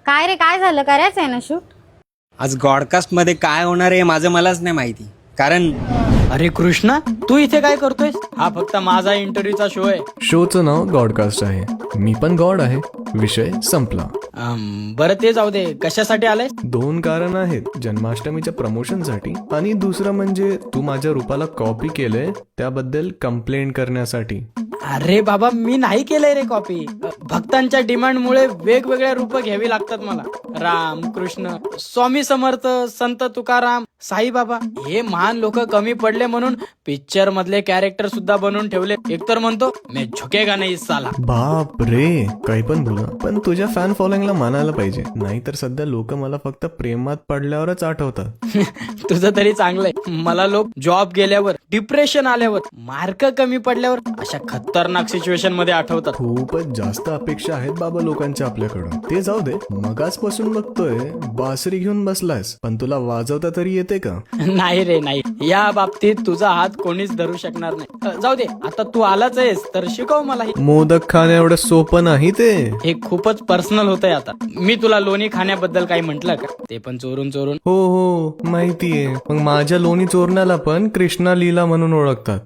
काय रे, काय झालं? करायचं आहे ना शूट? आज गॉडकास्ट मध्ये काय होणार आहे माझं मलाच नाही माहिती. कारण अरे कृष्णा, तू इथे काय करतोय? हा फक्त माझा इंटरव्ह्यूचा शो आहे. शोचं नाव गॉडकास्ट आहे. मी पण गॉड आहे. विषय संपला. बरं ते जाऊ दे, कशासाठी आलाय? 2 कारण आहेत. जन्माष्टमीच्या प्रमोशनसाठी आणि दुसरं म्हणजे तू माझ्या रूपाला कॉपी केलंय त्याबद्दल कंप्लेंट करण्यासाठी. अरे बाबा, मी नाही केलंय रे कॉपी. भक्तांच्या डिमांडमुळे वेगवेगळ्या रूप घ्यावी लागतात मला. राम, कृष्ण, स्वामी समर्थ, संत तुकाराम, साईबाबा हे महान लोक कमी पडले म्हणून पिक्चर मधले कॅरेक्टर सुद्धा बनवून ठेवले. एकतर म्हणतो मी झुकेगा नाही साला. बाप रे, काही पण बोला, पण तुझ्या फॅन फॉलोइंगला मानायला पाहिजे. नाहीतर सध्या लोक मला फक्त प्रेमात पडल्यावरच आठवतात. तुझं तरी चांगलंय. मला लोक जॉब गेल्यावर, डिप्रेशन आल्यावर, मार्क कमी पडल्यावर अशा खतरनाक सिच्युएशन मध्ये आठवतात. खूपच जास्त अपेक्षा आहेत बाबा लोकांच्या आपल्याकडून. ते जाऊ दे, मगाचपासून बघतोय बासरी घेऊन बसलायस, पण तुला वाजवता तरी येते का? नाही रे नाही, या बाबतीत तुझा हात कोणीच धरू शकणार नाही. जाऊ दे, आता तू आलाच आहेस तर शिकव मला. मोदक खाणं एवढं सोपं नाही ते. हे खूपच पर्सनल होतंय. आता मी तुला लोणी खाण्याबद्दल काही म्हंटल का? ते पण चोरून चोरून. हो हो माहितीये. मग माझ्या लोणी चोरण्याला पण कृष्णा लीला म्हणून ओळखतात.